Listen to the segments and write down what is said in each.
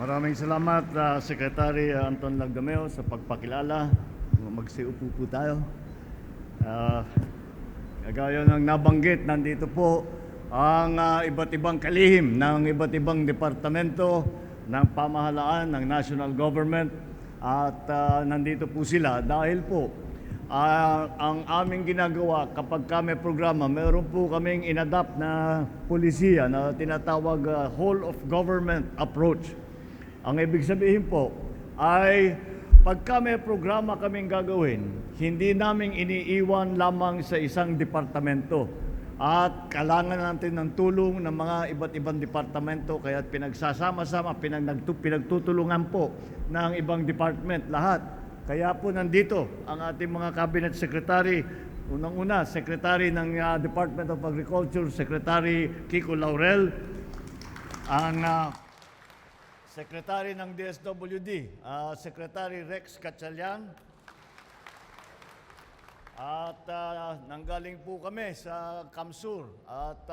Maraming salamat, Secretary Anton Lagdameo, sa pagpakilala. Magsiupo po tayo. Uh, Gaya ng nabanggit, nandito po ang iba't ibang kalihim ng iba't ibang departamento ng pamahalaan ng national government. At nandito po sila dahil po ang aming ginagawa kapag kami programa, meron po kaming inadapt na polisiya na tinatawag whole of government approach. Ang ibig sabihin po ay pagka may programa kaming gagawin, hindi namin iniiwan lamang sa isang departamento at kailangan natin ng tulong ng mga iba't ibang departamento, kaya pinagsasama-sama, pinagtutulungan po ng ibang department lahat. Kaya po nandito ang ating mga cabinet secretary. Unang-una, Secretary ng Department of Agriculture, Secretary Kiko Laurel, ang Secretary ng DSWD, Secretary Rex Gatchalian, at nanggaling po kami sa Kamsur at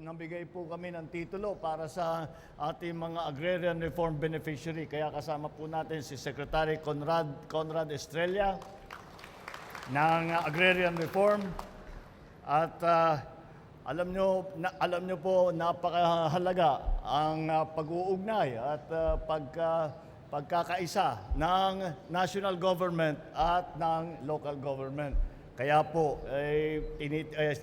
nabigay po kami ng titulo para sa ating mga agrarian reform beneficiary. Kaya kasama po natin si Secretary Conrad Estrella ng agrarian reform. At alam nyo po, napakahalaga ang pag-uugnay at pagkakaisa ng national government at ng local government. Kaya po,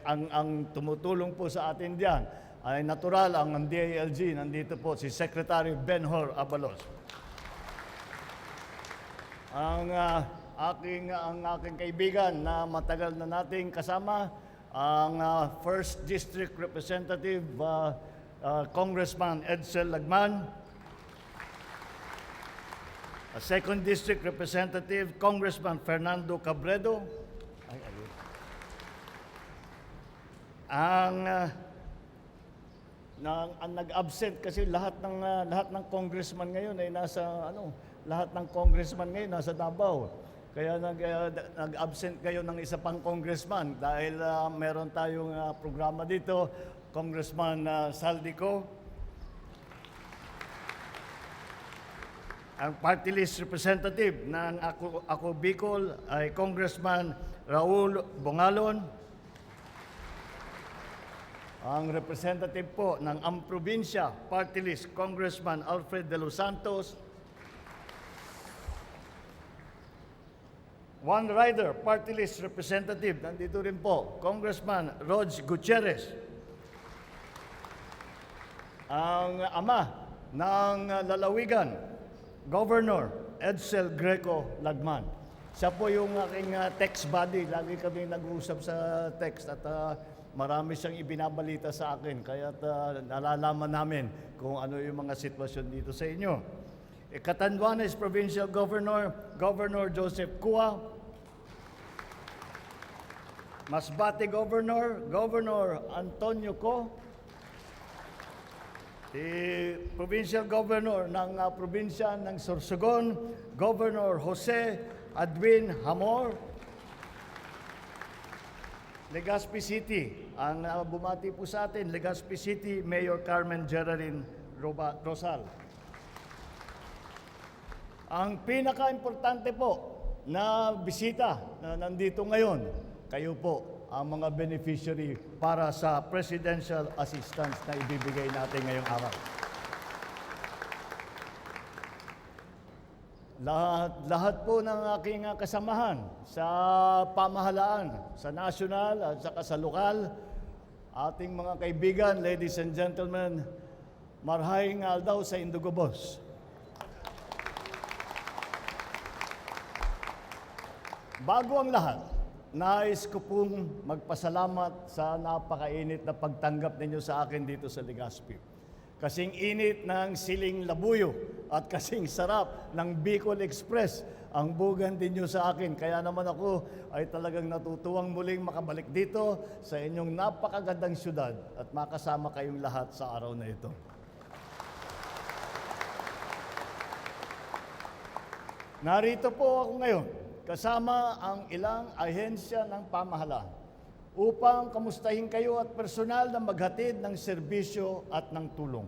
ang tumutulong po sa atin diyan ay natural ang DILG. Nandito po si Secretary Benhur Abalos. Ang aking kaibigan na matagal na nating kasama, ang First District Representative Congressman Edsel Lagman, Second District Representative Congressman Fernando Cabredo, ang nag-absent kasi lahat ng congressman ngayon ay lahat ng congressman ngayon nasa Davao. Kaya nag-absent kayo ng isa pang congressman dahil meron tayong programa dito, Congressman Saldico. Ang party list representative ng Ako Bicol ay Congressman Raul Bongalon. Ang representative po ng Amprobinsya party list, Congressman Alfred De Los Santos. One Rider party list representative, nandito rin po, Congressman Rog Gutierrez. Ang ama ng Lalawigan, Governor Edsel Greco Lagman. Siya po yung aking text buddy. Lagi kami nag-uusap sa text at marami siyang ibinabalita sa akin. Kaya nalalaman namin kung ano yung mga sitwasyon dito sa inyo. Catanduanes Provincial Governor, Governor Joseph Cua. Masbate Governor, Governor Antonio Co. Si Provincial Governor ng probinsya ng Sorsogon, Governor Jose Adwin Hamor. Legazpi City, ang bumati po sa atin, Legazpi City, Mayor Carmen Geraldine Rosal. Ang pinaka-importante po na bisita na nandito ngayon, kayo po ang mga beneficiary para sa presidential assistance na ibibigay natin ngayong araw. Lahat po ng aking kasamahan sa pamahalaan, sa national at saka sa lokal, ating mga kaibigan, ladies and gentlemen, marhaing aldaw sa Indugobos. Bago ang lahat, nais ko pong magpasalamat sa napakainit na pagtanggap ninyo sa akin dito sa Legazpi. Kasing init ng siling labuyo at kasing sarap ng Bicol Express ang bugan ninyo sa akin. Kaya naman ako ay talagang natutuwang muling makabalik dito sa inyong napakagandang syudad at makasama kayong lahat sa araw na ito. Narito po ako ngayon kasama ang ilang ahensya ng pamahalaan upang kamustahin kayo at personal na maghatid ng serbisyo at ng tulong.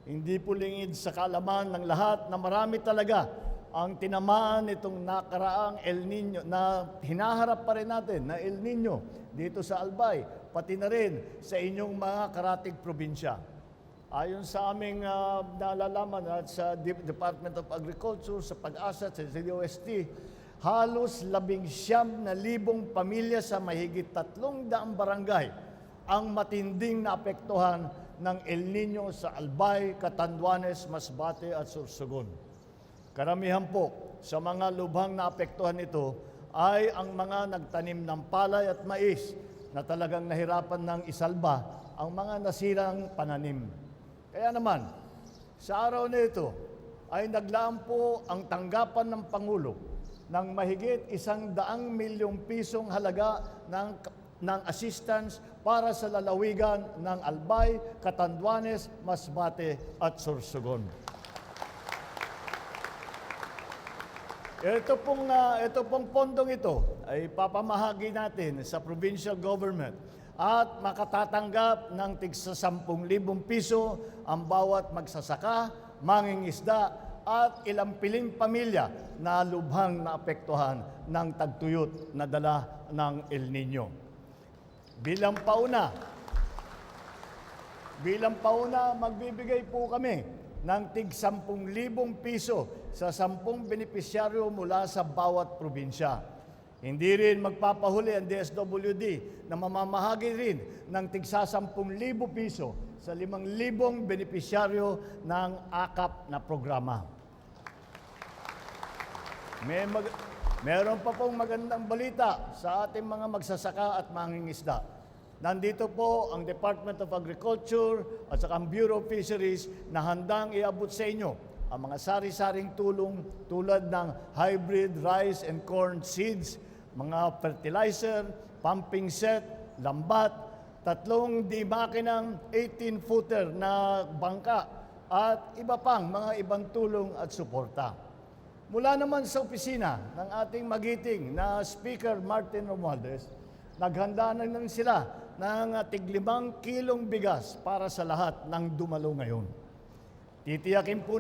Hindi po lingid sa kaalaman ng lahat na marami talaga ang tinamaan itong nakaraang El Nino na hinaharap pa rin natin na El Nino dito sa Albay, pati na rin sa inyong mga karatig probinsya. Ayon sa aming nalalaman at sa Department of Agriculture, sa Pag-asa, sa DOST, halos 19,000 pamilya sa mahigit 300 barangay ang matinding naapektuhan ng El Nino sa Albay, Catanduanes, Masbate at Sorsogon. Karamihan po sa mga lubhang naapektuhan ito ay ang mga nagtanim ng palay at mais na talagang nahirapan ng isalba ang mga nasirang pananim. Kaya naman, sa araw na ito ay naglaan po ang tanggapan ng Pangulo ng mahigit 100 milyong pisong halaga ng assistance para sa lalawigan ng Albay, Catanduanes, Masbate at Sorsogon. Ito pong pondong ito ay papamahagi natin sa provincial government at makatatanggap ng tigsa 10,000 piso ang bawat magsasaka, mangingisda at ilang piling pamilya na lubhang naapektuhan ng tagtuyot na dala ng El Nino. Bilang pauna, magbibigay po kami ng tig 10,000 piso sa 10 benepisyaryo mula sa bawat probinsya. Hindi rin magpapahuli ang DSWD na mamamahagi rin ng tig 10,000 piso sa 5,000 benepisyaryo ng AKAP na programa. Meron pa pong magandang balita sa ating mga magsasaka at mangingisda. Nandito po ang Department of Agriculture at saka ang Bureau of Fisheries na handang iabot sa inyo ang mga sari-saring tulong tulad ng hybrid rice and corn seeds, mga fertilizer, pumping set, lambat, 3 di-makinang 18-footer na bangka at iba pang mga ibang tulong at suporta. Mula naman sa opisina ng ating magiting na Speaker Martin Romualdez, naghanda na lang sila ng tig 5 kilong bigas para sa lahat ng dumalo ngayon. Titiyakin po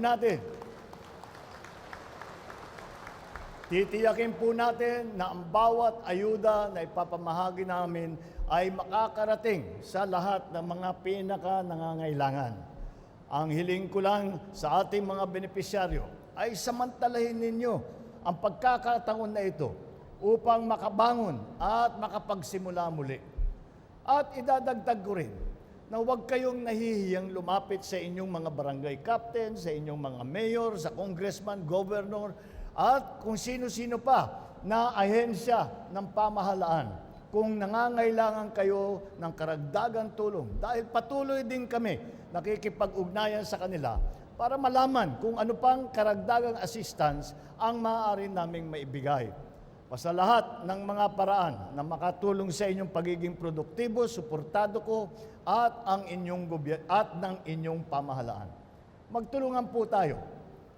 natin na ang bawat ayuda na ipapamahagi namin ay makakarating sa lahat ng mga pinaka-nangangailangan. Ang hiling ko lang sa ating mga benepisyaryo ay samantalahin ninyo ang pagkakataon na ito upang makabangon at makapagsimula muli. At idadagdag ko rin na huwag kayong nahihiyang lumapit sa inyong mga barangay captain, sa inyong mga mayor, sa congressman, governor, at kung sino-sino pa na ahensya ng pamahalaan kung nangangailangan kayo ng karagdagang tulong. Dahil patuloy din kami nakikipag-ugnayan sa kanila para malaman kung ano pang karagdagang assistance ang maaari naming maibigay. Sa lahat ng mga paraan na makatulong sa inyong pagiging produktibo, suportado ko at ang inyong at ng inyong pamahalaan. Magtulungan po tayo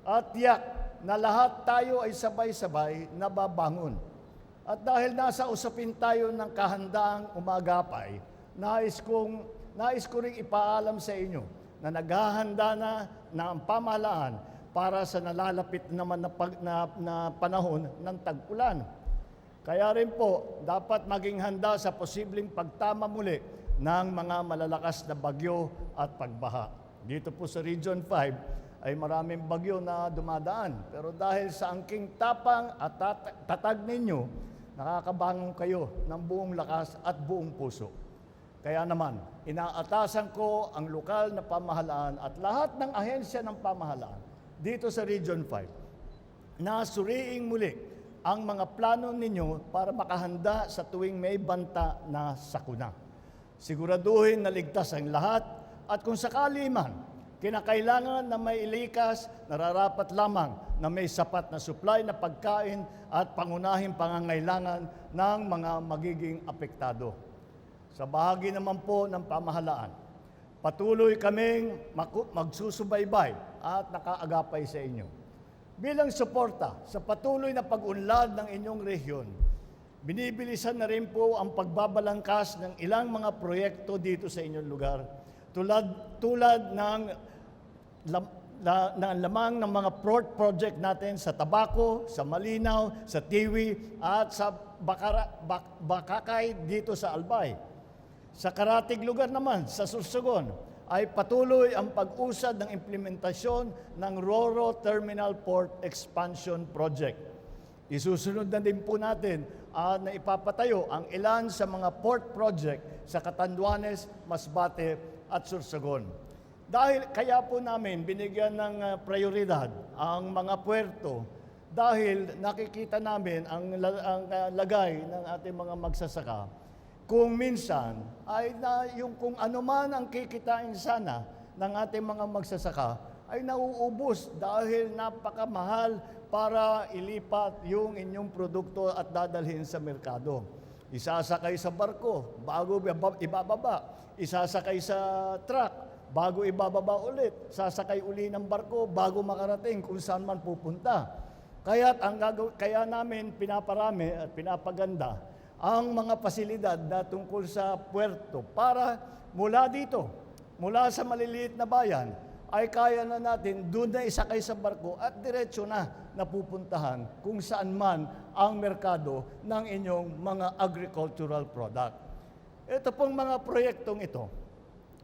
at tiyak na lahat tayo ay sabay-sabay nababangon. At dahil nasa usapin tayo ng kahandaang umagapay, nais ko ring ipaalam sa inyo na naghahanda na ang pamahalaan para sa nalalapit naman na panahon ng tag-ulan. Kaya rin po, dapat maging handa sa posibleng pagtama muli ng mga malalakas na bagyo at pagbaha. Dito po sa Region 5 ay maraming bagyo na dumadaan. Pero dahil sa angking tapang at tatag ninyo, nakakabangon kayo ng buong lakas at buong puso. Kaya naman, inaatasan ko ang lokal na pamahalaan at lahat ng ahensya ng pamahalaan dito sa Region 5 na suriing muli ang mga plano ninyo para makahanda sa tuwing may banta na sakuna. Siguraduhin na ligtas ang lahat at kung sakali man, kinakailangan na may ilikas, nararapat lamang na may sapat na supply na pagkain at pangunahing pangangailangan ng mga magiging apektado. Sa bahagi naman po ng pamahalaan, patuloy kaming magsusubaybay at nakaagapay sa inyo. Bilang suporta sa patuloy na pag-unlad ng inyong rehiyon, binibilisan na rin po ang pagbabalangkas ng ilang mga proyekto dito sa inyong lugar tulad ng lamang ng mga port project natin sa Tabaco, sa Malinaw, sa Tiwi, at sa Bakakay dito sa Albay. Sa karatig lugar naman, sa Sursogon, ay patuloy ang pag-usad ng implementasyon ng Roro Terminal Port Expansion Project. Isusunod na din po natin na ipapatayo ang ilan sa mga port project sa Catanduanes, Masbate at Sursogon. Dahil kaya po namin binigyan ng prioridad ang mga puerto dahil nakikita namin ang lagay ng ating mga magsasaka. Kung minsan ay yung kung ano man ang kikitain sana ng ating mga magsasaka ay nauubos dahil napakamahal para ilipat yung inyong produkto at dadalhin sa merkado. Isasakay sa barko bago ibababa, isasakay sa truck bago ibababa ulit, sasakay uli ng barko bago makarating kung saan man pupunta. Kaya namin pinaparami at pinapaganda ang mga pasilidad na tungkol sa puerto para mula dito, mula sa maliliit na bayan, ay kaya na natin doon na isakay sa barko at diretso na napupuntahan kung saan man ang merkado ng inyong mga agricultural product. Ito pong mga proyektong ito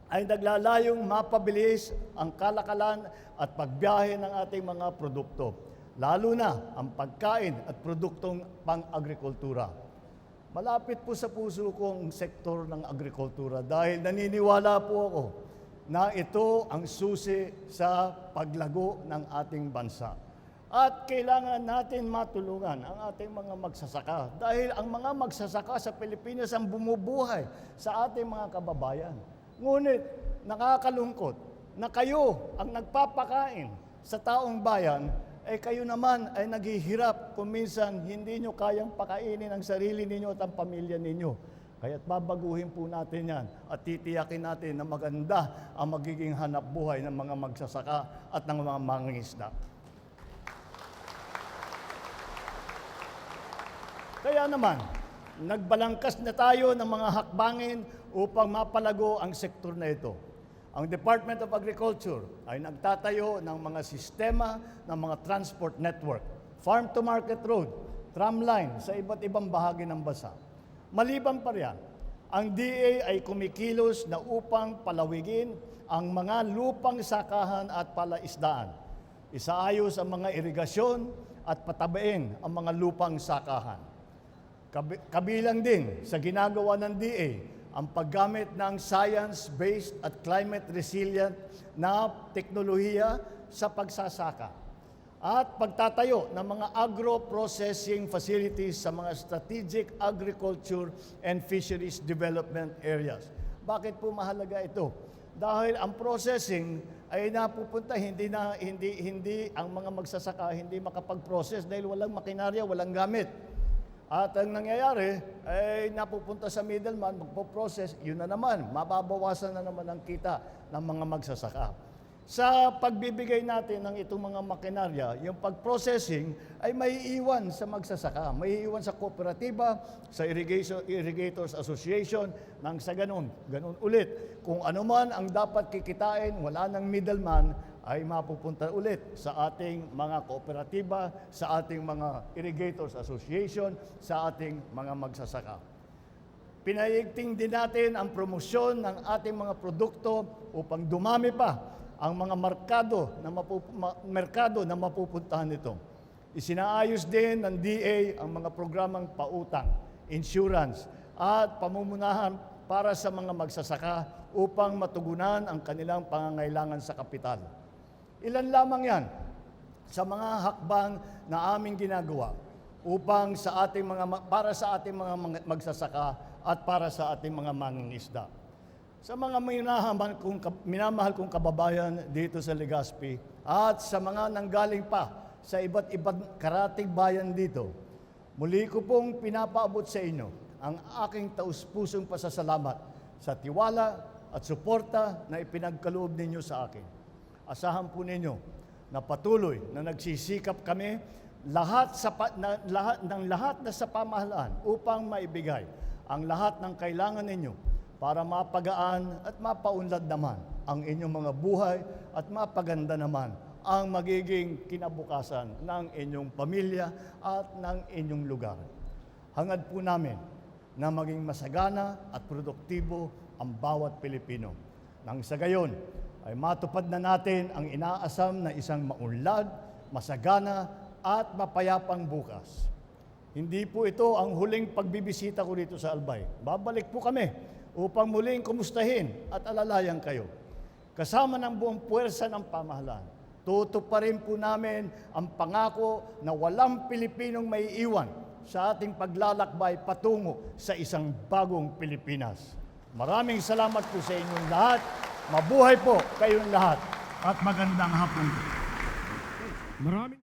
ay naglalayong mapabilis ang kalakalan at pagbiyahe ng ating mga produkto, lalo na ang pagkain at produktong pang-agrikultura. Malapit po sa puso ko ang sektor ng agrikultura dahil naniniwala po ako na ito ang susi sa paglago ng ating bansa. At kailangan natin matulungan ang ating mga magsasaka dahil ang mga magsasaka sa Pilipinas ang bumubuhay sa ating mga kababayan. Ngunit nakakalungkot na kayo ang nagpapakain sa taong bayan, kayo naman ay naghihirap kung minsan hindi nyo kayang pakainin ang sarili ninyo at ang pamilya ninyo. Kaya't babaguhin po natin yan at titiyakin natin na maganda ang magiging hanap buhay ng mga magsasaka at ng mga mangingisda. Kaya naman, nagbalangkas na tayo ng mga hakbangin upang mapalago ang sektor na ito. Ang Department of Agriculture ay nagtatayo ng mga sistema ng mga transport network, farm-to-market road, tram line sa iba't ibang bahagi ng bansa. Maliban pa riyan, ang DA ay kumikilos na upang palawigin ang mga lupang sakahan at palaisdaan. Isaayos ang mga irigasyon at patabain ang mga lupang sakahan. Kabilang din sa ginagawa ng DA ang paggamit ng science-based at climate resilient na teknolohiya sa pagsasaka at pagtatayo ng mga agro-processing facilities sa mga strategic agriculture and fisheries development areas. Bakit po mahalaga ito? Dahil ang processing ay napupunta hindi ang mga magsasaka hindi makapag-process dahil walang makinarya, walang gamit. At ang nangyayari ay napupunta sa middleman, magpo-process, yun na naman, mababawasan na naman ang kita ng mga magsasaka. Sa pagbibigay natin ng itong mga makinarya, yung pag-processing ay maiiwan sa magsasaka, maiiwan sa kooperatiba, sa Irrigators Association, nang sa ganun ulit. Kung ano man ang dapat kikitain, wala ng middleman, ay mapupunta ulit sa ating mga kooperatiba, sa ating mga Irrigators Association, sa ating mga magsasaka. Pinaigting din natin ang promosyon ng ating mga produkto upang dumami pa ang mga merkado na mapupuntahan nito. Isinaayos din ng DA ang mga programang pautang, insurance, at pamumunahan para sa mga magsasaka upang matugunan ang kanilang pangangailangan sa kapital. Ilan lamang yan sa mga hakbang na aming ginagawa upang para sa ating mga magsasaka at para sa ating mga mangingisda. Sa mga minamahal kong kababayan dito sa Legazpi at sa mga nanggaling pa sa iba't ibang karatig bayan dito, muli ko pong pinapaabot sa inyo ang aking taus-pusong pasasalamat sa tiwala at suporta na ipinagkaloob ninyo sa akin. Asahan po ninyo na patuloy na nagsisikap kami lahat na sa pamahalaan upang maibigay ang lahat ng kailangan ninyo para mapagaan at mapaunlad naman ang inyong mga buhay at mapaganda naman ang magiging kinabukasan ng inyong pamilya at ng inyong lugar. Hangad po namin na maging masagana at produktibo ang bawat Pilipino. Nang sa gayon ay matupad na natin ang inaasam na isang maunlad, masagana at mapayapang bukas. Hindi po ito ang huling pagbibisita ko dito sa Albay. Babalik po kami upang muling kumustahin at alalayan kayo. Kasama ng buong puwersa ng pamahalaan, tutuparin po namin ang pangako na walang Pilipinong may iwan sa ating paglalakbay patungo sa isang bagong Pilipinas. Maraming salamat po sa inyong lahat. Mabuhay po kayong lahat. At magandang hapon. Maraming